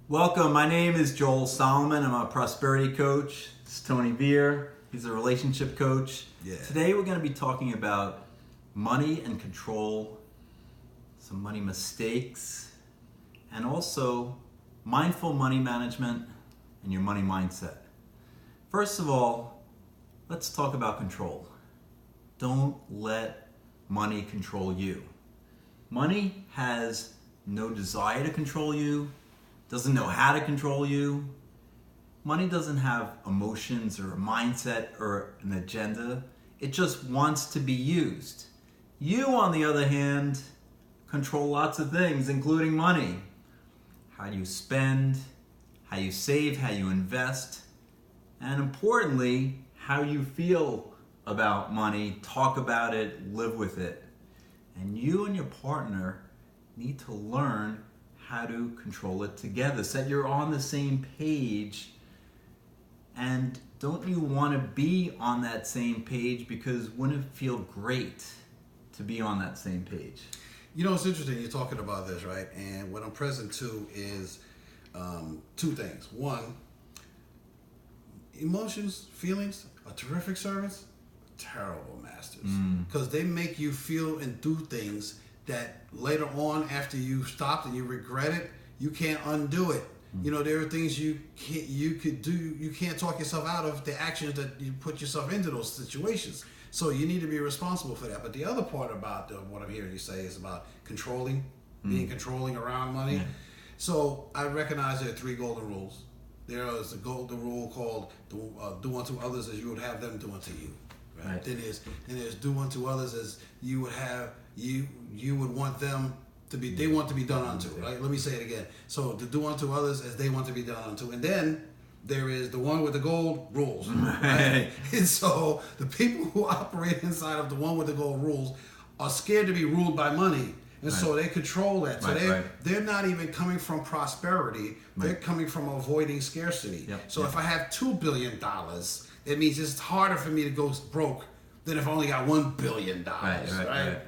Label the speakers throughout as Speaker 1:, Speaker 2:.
Speaker 1: Welcome. My name is Joel Solomon. I'm a prosperity coach. This is Tony Veer. He's a relationship coach.
Speaker 2: Yeah.
Speaker 1: Today we're going to be talking about money and control, some money mistakes, and also mindful money management and your money mindset. First of all, let's talk about control. Don't let money control you. Money has no desire to control you, doesn't know how to control you. Money doesn't have emotions or a mindset or an agenda. It just wants to be used. You, on the other hand, control lots of things, including money. How you spend, how you save, how you invest, and importantly, how you feel about money, talk about it, live with it. And you and your partner need to learn how to control it together so that you're on the same page. And don't you want to be on that same page, because wouldn't it feel great to be on that same page?
Speaker 2: You know, it's interesting you're talking about this, right? And what I'm present to is two things. One, emotions, feelings are terrific servants, terrible masters. Because they make you feel and do things that later on, after you've stopped and you regret it, you can't undo it. You know, there are things you could do. You can't talk yourself out of the actions that you put yourself into those situations. So you need to be responsible for that. But the other part about what I'm hearing you say is about controlling, being controlling around money. So I recognize there are three golden rules. There is a golden rule called do unto others as you would have them do unto you. Right. Then there's do unto others as you would have you would want them to be, they want to be done unto, right? Let me say it again. So to do unto others as they want to be done unto. And then there is the one with the gold rules, right? And so the people who operate inside of the one with the gold rules are scared to be ruled by money. And so they control that. So they're not even coming from prosperity. They're coming from avoiding scarcity. So if I have $2 billion, it means it's harder for me to go broke than if I only got $1 billion. Right.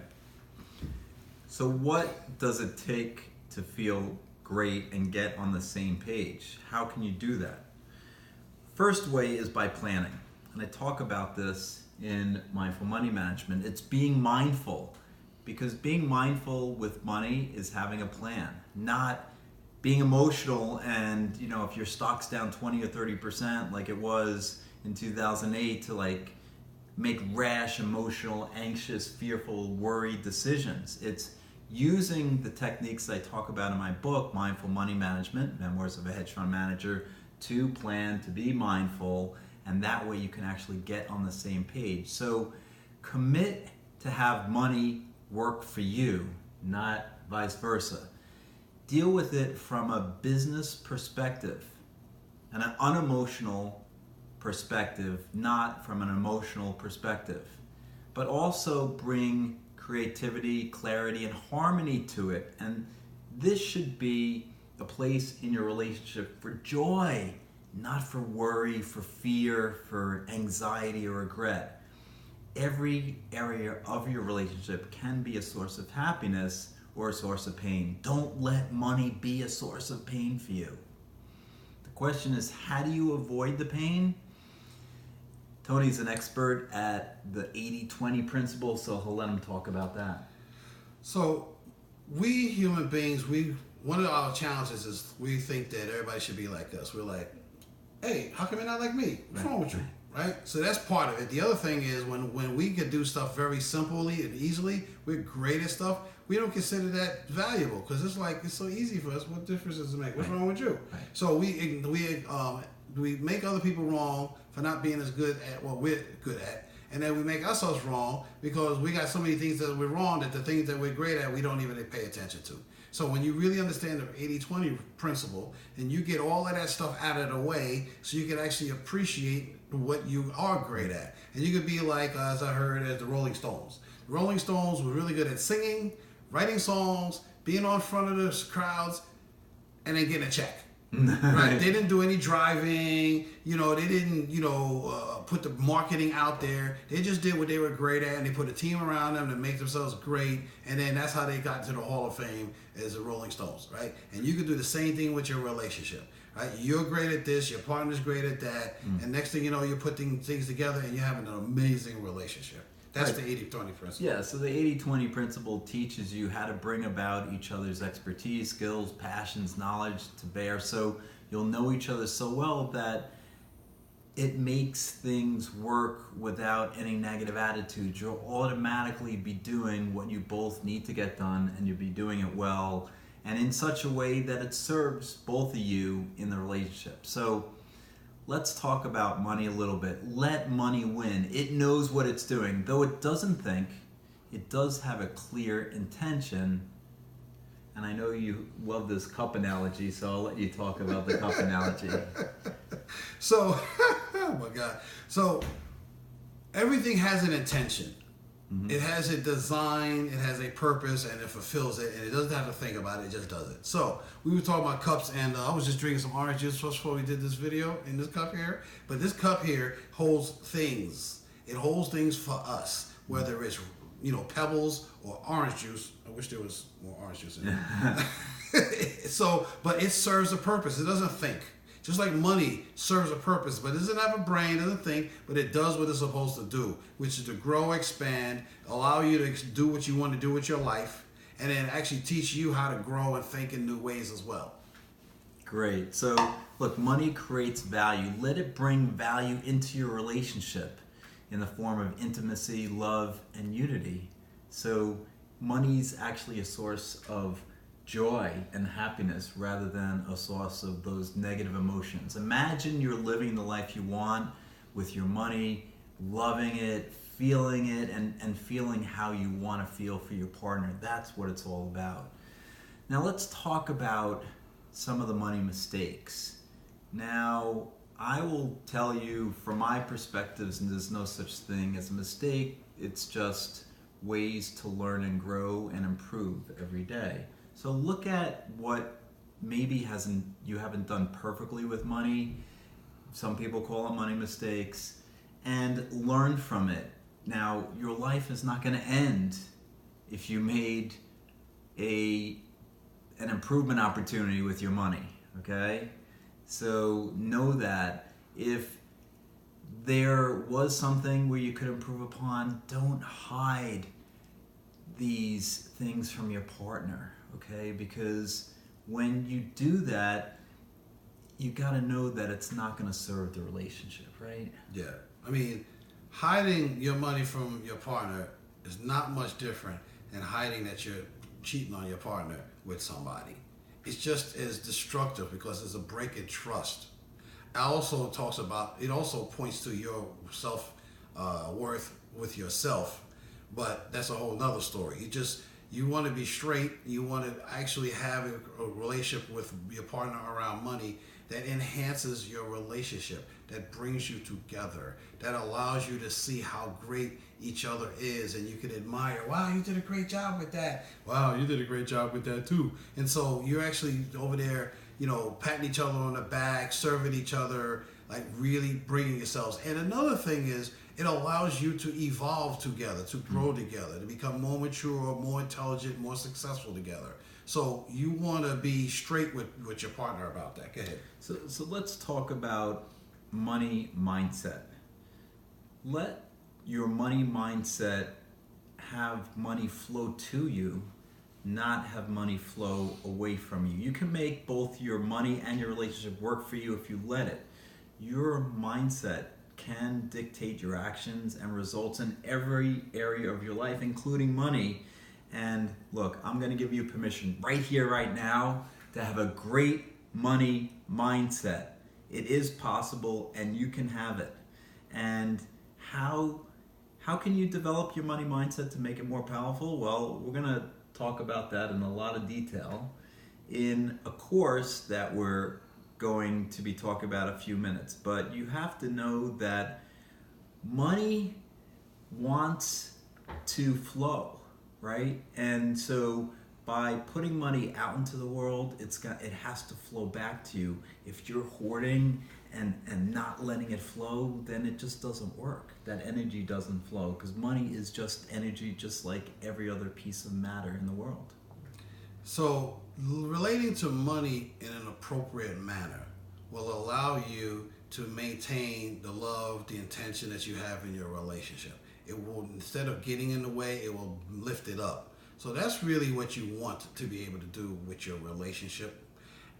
Speaker 1: So what does it take to feel great and get on the same page? How can you do that? First way is by planning. And I talk about this in Mindful Money Management. It's being mindful, because being mindful with money is having a plan, not being emotional. And, you know, if your stock's down 20 or 30% like it was in 2008, to like make rash, emotional, anxious, fearful, worried decisions. It's using the techniques I talk about in my book, Mindful Money Management, Memoirs of a Hedge Fund Manager, to plan, to be mindful, and that way you can actually get on the same page. So commit to have money work for you, not vice versa. Deal with it from a business perspective and an unemotional perspective, not from an emotional perspective. But also bring creativity, clarity, and harmony to it. And this should be a place in your relationship for joy, not for worry, for fear, for anxiety or regret. Every area of your relationship can be a source of happiness or a source of pain. Don't let money be a source of pain for you. The question is, how do you avoid the pain? Tony's an expert at the 80-20 principle, so he'll let him talk about that.
Speaker 2: So we human beings, one of our challenges is we think that everybody should be like us. We're like, hey, how come you're not like me? What's wrong with you? Right? So that's part of it. The other thing is when we can do stuff very simply and easily, we're great at stuff, we don't consider that valuable, because it's like, it's so easy for us. What difference does it make? What's wrong with you? So we make other people wrong for not being as good at what we're good at, and then we make ourselves wrong because we got so many things that we're wrong, that the things that we're great at we don't even pay attention to. So when you really understand the 80-20 principle, and you get all of that stuff out of the way, so you can actually appreciate what you are great at. And you could be like, as I heard, as the Rolling Stones. The Rolling Stones were really good at singing, writing songs, being on front of the crowds, and then getting a check. Right? They didn't do any driving. They didn't, put the marketing out there. They just did what they were great at, and they put a team around them to make themselves great. And then that's how they got to the Hall of Fame as the Rolling Stones, right? And you can do the same thing with your relationship, right? You're great at this, your partner's great at that, and next thing you know, you're putting things together and you're having an amazing relationship. That's the 80-20 principle.
Speaker 1: Yeah, so the 80-20 principle teaches you how to bring about each other's expertise, skills, passions, knowledge to bear, so you'll know each other so well that it makes things work without any negative attitudes. You'll automatically be doing what you both need to get done, and you'll be doing it well, and in such a way that it serves both of you in the relationship. So let's talk about money a little bit. Let money win. It knows what it's doing. Though it doesn't think, it does have a clear intention. And I know you love this cup analogy, so I'll let you talk about the cup analogy.
Speaker 2: So, oh my God. So, everything has an intention. Mm-hmm. It has a design, it has a purpose, and it fulfills it, and it doesn't have to think about it, it just does it. So, we were talking about cups, and I was just drinking some orange juice before we did this video in this cup here. But this cup here holds things. It holds things for us, whether it's, pebbles or orange juice. I wish there was more orange juice in it. So, but it serves a purpose. It doesn't think. Just like money serves a purpose, but it doesn't have a brain, doesn't think, but it does what it's supposed to do, which is to grow, expand, allow you to do what you want to do with your life, and then actually teach you how to grow and think in new ways as well.
Speaker 1: Great. So, look, money creates value. Let it bring value into your relationship in the form of intimacy, love, and unity. So, money's actually a source of joy and happiness rather than a source of those negative emotions. Imagine you're living the life you want with your money, loving it, feeling it, and feeling how you want to feel for your partner. That's what it's all about. Now let's talk about some of the money mistakes. Now, I will tell you from my perspectives, and there's no such thing as a mistake, it's just ways to learn and grow and improve every day. So look at what maybe you haven't done perfectly with money. Some people call it money mistakes, and learn from it. Now, your life is not going to end if you made an improvement opportunity with your money, okay? So know that if there was something where you could improve upon, don't hide these things from your partner, okay? Because when you do that, you got to know that it's not going to serve the relationship, right?
Speaker 2: Yeah. I mean, hiding your money from your partner is not much different than hiding that you're cheating on your partner with somebody. It's just as destructive because it's a break in trust. It also points to your self-worth with yourself, but that's a whole nother story. You want to be straight. You want to actually have a relationship with your partner around money that enhances your relationship, that brings you together, that allows you to see how great each other is, and you can admire, wow, you did a great job with that. Wow, you did a great job with that too. And so you're actually over there, patting each other on the back, serving each other, like really bringing yourselves. And another thing is, it allows you to evolve together, to grow together, to become more mature, more intelligent, more successful together. So you want to be straight with your partner about that. Go ahead.
Speaker 1: So let's talk about money mindset. Let your money mindset have money flow to you, not have money flow away from you. You can make both your money and your relationship work for you if you let it. Your mindset can dictate your actions and results in every area of your life, including money. And look, I'm going to give you permission right here, right now, to have a great money mindset. It is possible, and you can have it. And how can you develop your money mindset to make it more powerful? Well, we're going to talk about that in a lot of detail in a course that we're going to be talking about a few minutes. But you have to know that money wants to flow, right? And so by putting money out into the world, it has to flow back to you. If you're hoarding and not letting it flow, then it just doesn't work. That energy doesn't flow, because money is just energy, just like every other piece of matter in the world.
Speaker 2: So relating to money in an appropriate manner will allow you to maintain the love, the intention that you have in your relationship. It will, instead of getting in the way, it will lift it up. So that's really what you want to be able to do with your relationship.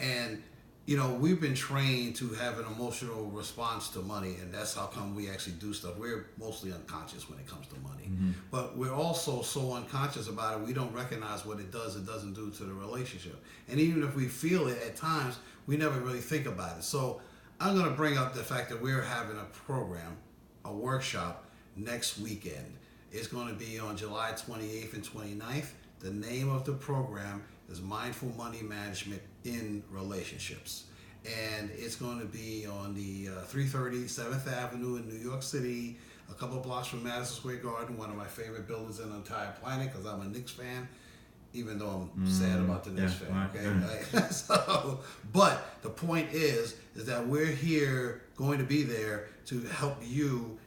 Speaker 2: And you know, we've been trained to have an emotional response to money, and that's how come we actually do stuff. We're mostly unconscious when it comes to money, but we're also so unconscious about it, we don't recognize what it doesn't do to the relationship. And even if we feel it at times, we never really think about it. So I'm going to bring up the fact that we're having a program, a workshop next weekend. It's going to be on July 28th and 29th. The name of the program is Mindful Money Management in Relationships. And it's going to be on the 330 7th Avenue in New York City, a couple of blocks from Madison Square Garden, one of my favorite buildings in the entire planet because I'm a Knicks fan, even though I'm sad about the Knicks fan. Okay? So, but the point is that we're here going to be there to help you